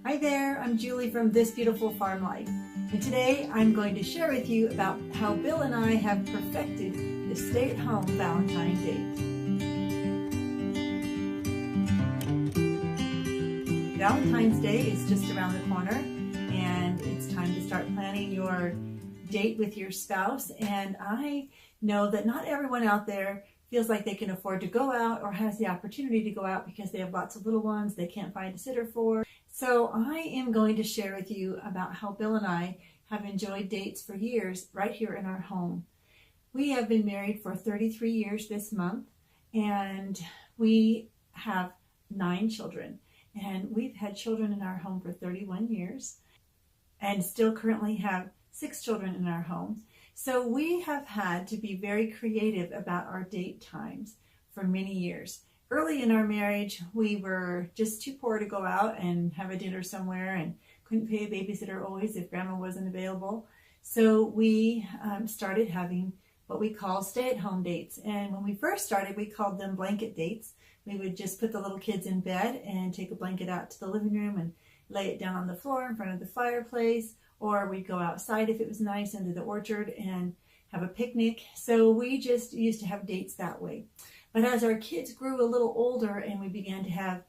Hi there, I'm Julie from This Beautiful Farm Life, and today I'm going to share with you about how Bill and I have perfected the stay-at-home Valentine date. Valentine's Day is just around the corner, and it's time to start planning your date with your spouse. And I know that not everyone out there feels like they can afford to go out or has the opportunity to go out because they have lots of little ones they can't find a sitter for. So I am going to share with you about how Bill and I have enjoyed dates for years right here in our home. We have been married for 33 years this month, and we have 9 children. And we've had children in our home for 31 years and still currently have 6 children in our home. So we have had to be very creative about our date times for many years. Early in our marriage, we were just too poor to go out and have a dinner somewhere and couldn't pay a babysitter always if grandma wasn't available. So we started having what we call stay-at-home dates. And when we first started, we called them blanket dates. We would just put the little kids in bed and take a blanket out to the living room and lay it down on the floor in front of the fireplace, or we'd go outside if it was nice into the orchard and have a picnic. So we just used to have dates that way. But as our kids grew a little older and we began to have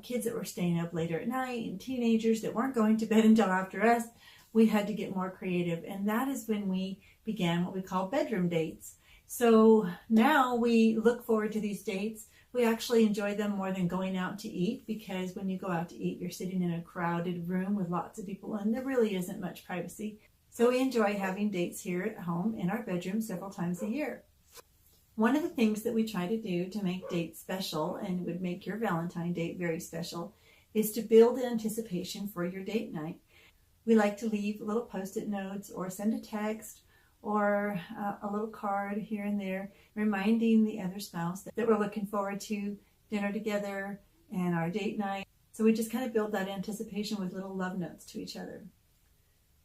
kids that were staying up later at night and teenagers that weren't going to bed until after us, we had to get more creative. And that is when we began what we call bedroom dates. So now we look forward to these dates. We actually enjoy them more than going out to eat, because when you go out to eat, you're sitting in a crowded room with lots of people and there really isn't much privacy. So we enjoy having dates here at home in our bedroom several times a year. One of the things that we try to do to make dates special and would make your Valentine date very special is to build anticipation for your date night. We like to leave little post-it notes or send a text or a little card here and there reminding the other spouse that we're looking forward to dinner together and our date night. So we just kind of build that anticipation with little love notes to each other.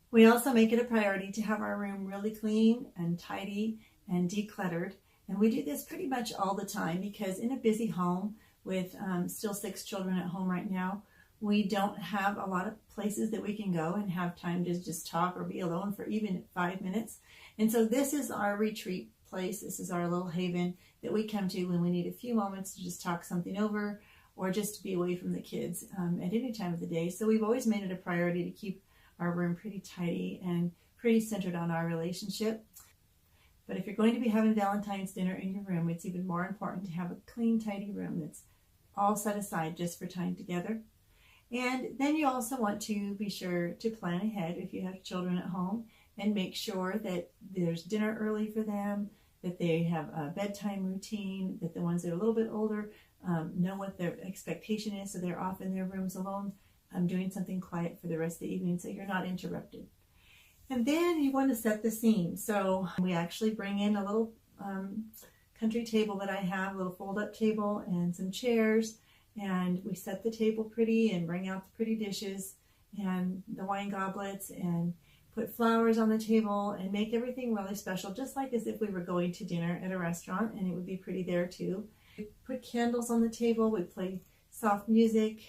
We also make it a priority to have our room really clean and tidy and decluttered. And we do this pretty much all the time because in a busy home with still 6 children at home right now, we don't have a lot of places that we can go and have time to just talk or be alone for even 5 minutes. And so this is our retreat place. This is our little haven that we come to when we need a few moments to just talk something over or just to be away from the kids at any time of the day. So we've always made it a priority to keep our room pretty tidy and pretty centered on our relationship. But if you're going to be having Valentine's dinner in your room, it's even more important to have a clean, tidy room that's all set aside just for time together. And then you also want to be sure to plan ahead if you have children at home and make sure that there's dinner early for them, that they have a bedtime routine, that the ones that are a little bit older know what their expectation is, so they're off in their rooms alone doing something quiet for the rest of the evening so you're not interrupted. And then you want to set the scene. So we actually bring in a little country table that I have, a little fold-up table and some chairs, and we set the table pretty and bring out the pretty dishes and the wine goblets and put flowers on the table and make everything really special, just like as if we were going to dinner at a restaurant, and it would be pretty there too. We put candles on the table, we play soft music,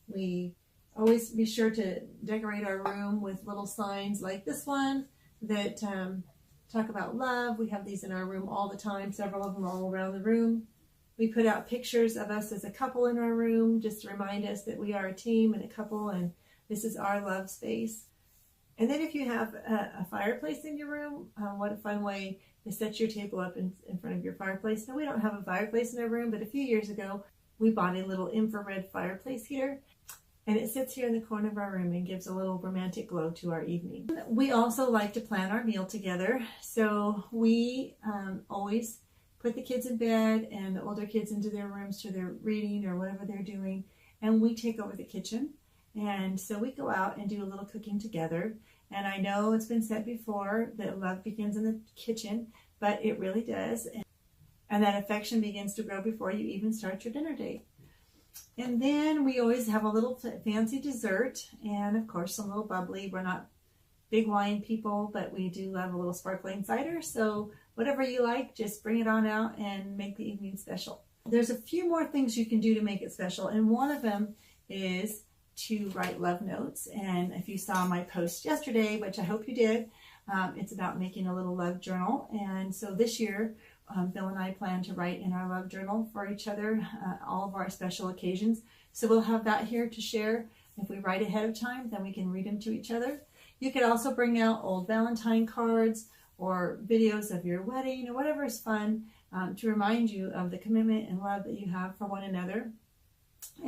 we always be sure to decorate our room with little signs like this one that talk about love. We have these in our room all the time, several of them all around the room. We put out pictures of us as a couple in our room just to remind us that we are a team and a couple and this is our love space. And then if you have a fireplace in your room, what a fun way to set your table up in front of your fireplace. Now we don't have a fireplace in our room, but a few years ago we bought a little infrared fireplace heater. And it sits here in the corner of our room and gives a little romantic glow to our evening. We also like to plan our meal together. So we always put the kids in bed and the older kids into their rooms to their reading or whatever they're doing. And we take over the kitchen. And so we go out and do a little cooking together. And I know it's been said before that love begins in the kitchen, but it really does. And that affection begins to grow before you even start your dinner date. And then we always have a little fancy dessert and of course some little bubbly. We're not big wine people, but we do love a little sparkling cider. So whatever you like, just bring it on out and make the evening special. There's a few more things you can do to make it special, and one of them is to write love notes. And if you saw my post yesterday, which I hope you did, it's about making a little love journal. And so this year, Bill and I plan to write in our love journal for each other all of our special occasions. So we'll have that here to share. If we write ahead of time, then we can read them to each other. You could also bring out old Valentine cards or videos of your wedding or whatever is fun to remind you of the commitment and love that you have for one another.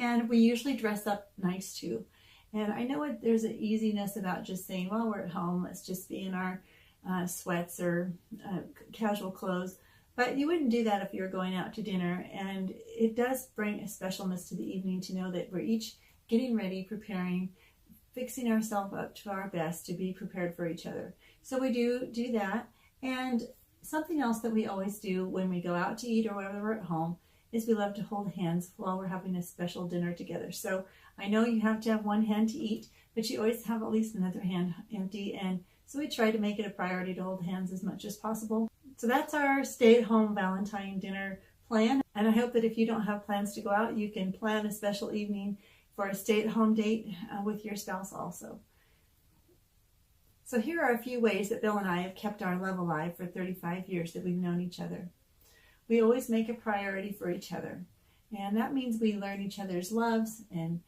And we usually dress up nice too. And I know there's an easiness about just saying, well, we're at home, let's just be in our sweats or casual clothes. But you wouldn't do that if you were going out to dinner. And it does bring a specialness to the evening to know that we're each getting ready, preparing, fixing ourselves up to our best to be prepared for each other. So we do that. And something else that we always do when we go out to eat or whether we're at home is we love to hold hands while we're having a special dinner together. So I know you have to have one hand to eat, but you always have at least another hand empty. And so we try to make it a priority to hold hands as much as possible. So that's our stay-at-home Valentine dinner plan. And I hope that if you don't have plans to go out, you can plan a special evening for a stay-at-home date with your spouse also. So here are a few ways that Bill and I have kept our love alive for 35 years that we've known each other. We always make a priority for each other. And that means we learn each other's loves and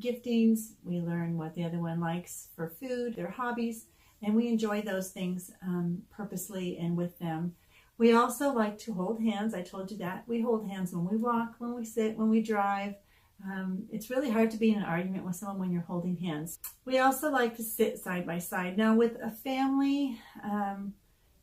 giftings. We learn what the other one likes for food, their hobbies, and we enjoy those things purposely and with them. We also like to hold hands. I told you that. We hold hands when we walk, when we sit, when we drive. It's really hard to be in an argument with someone when you're holding hands. We also like to sit side by side. Now with a family,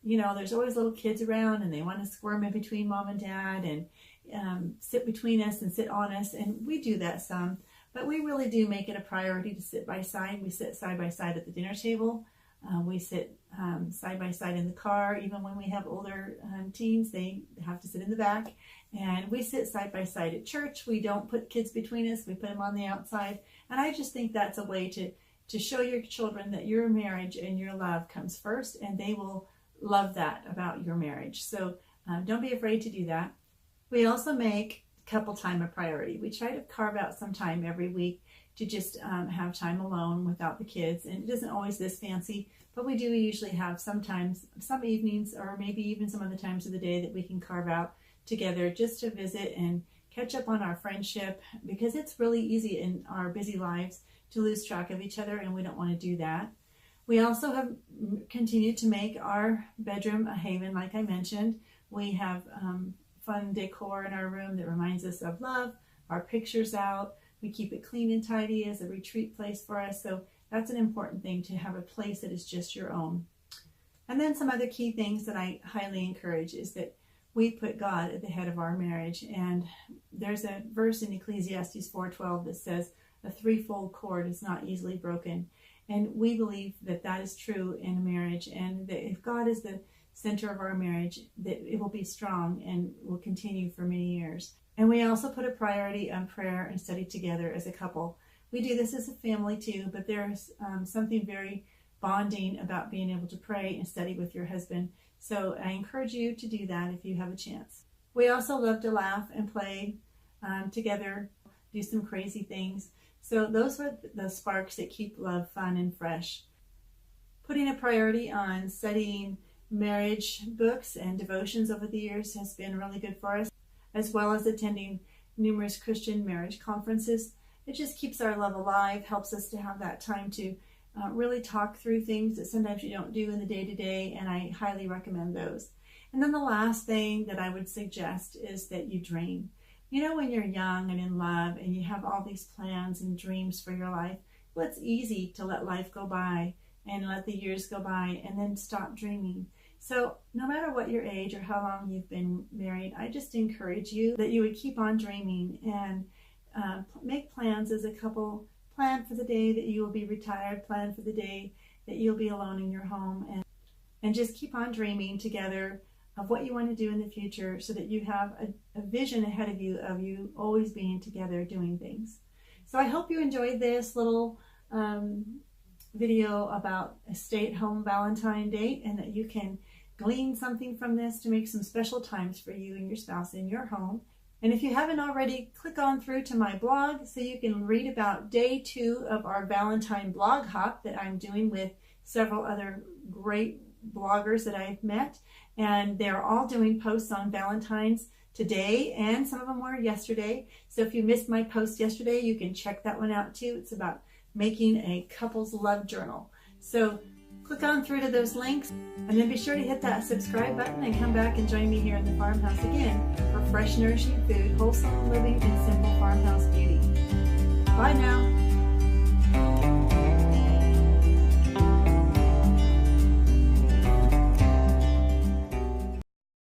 you know, there's always little kids around and they want to squirm in between mom and dad and sit between us and sit on us. And we do that some, but we really do make it a priority to sit by side. We sit side by side at the dinner table. We sit side by side in the car. Even when we have older teens, they have to sit in the back. And we sit side by side at church. We don't put kids between us. We put them on the outside. And I just think that's a way to show your children that your marriage and your love comes first, and they will love that about your marriage. So don't be afraid to do that. We also make couple time a priority. We try to carve out some time every week to just have time alone without the kids. And it isn't always this fancy, but we do usually have sometimes, some evenings or maybe even some other times of the day that we can carve out together just to visit and catch up on our friendship, because it's really easy in our busy lives to lose track of each other, and we don't want to do that. We also have continued to make our bedroom a haven, like I mentioned. We have fun decor in our room that reminds us of love, our pictures out. We keep it clean and tidy as a retreat place for us. So that's an important thing, to have a place that is just your own. And then some other key things that I highly encourage is that we put God at the head of our marriage. And there's a verse in Ecclesiastes 4:12 that says, a threefold cord is not easily broken. And we believe that that is true in a marriage, and that if God is the center of our marriage, that it will be strong and will continue for many years. And we also put a priority on prayer and study together as a couple. We do this as a family too, but there's something very bonding about being able to pray and study with your husband. So I encourage you to do that if you have a chance. We also love to laugh and play together, do some crazy things. So those are the sparks that keep love fun and fresh. Putting a priority on studying marriage books and devotions over the years has been really good for us, as well as attending numerous Christian marriage conferences. It just keeps our love alive, helps us to have that time to really talk through things that sometimes you don't do in the day-to-day, and I highly recommend those. And then the last thing that I would suggest is that you dream. You know, when you're young and in love and you have all these plans and dreams for your life, well, it's easy to let life go by and let the years go by and then stop dreaming. So no matter what your age or how long you've been married, I just encourage you that you would keep on dreaming and make plans as a couple. Plan for the day that you will be retired, plan for the day that you'll be alone in your home, and just keep on dreaming together of what you want to do in the future, so that you have a vision ahead of you always being together doing things. So I hope you enjoyed this little video about a stay-at-home Valentine date, and that you can glean something from this to make some special times for you and your spouse in your home. And if you haven't already, click on through to my blog so you can read about day 2 of our Valentine blog hop that I'm doing with several other great bloggers that I've met. And they're all doing posts on Valentine's today, and some of them were yesterday. So if you missed my post yesterday, you can check that one out too. It's about making a couple's love journal. So click on through to those links, and then be sure to hit that subscribe button and come back and join me here in the farmhouse again for fresh, nourishing food, wholesome living, and simple farmhouse beauty. Bye now.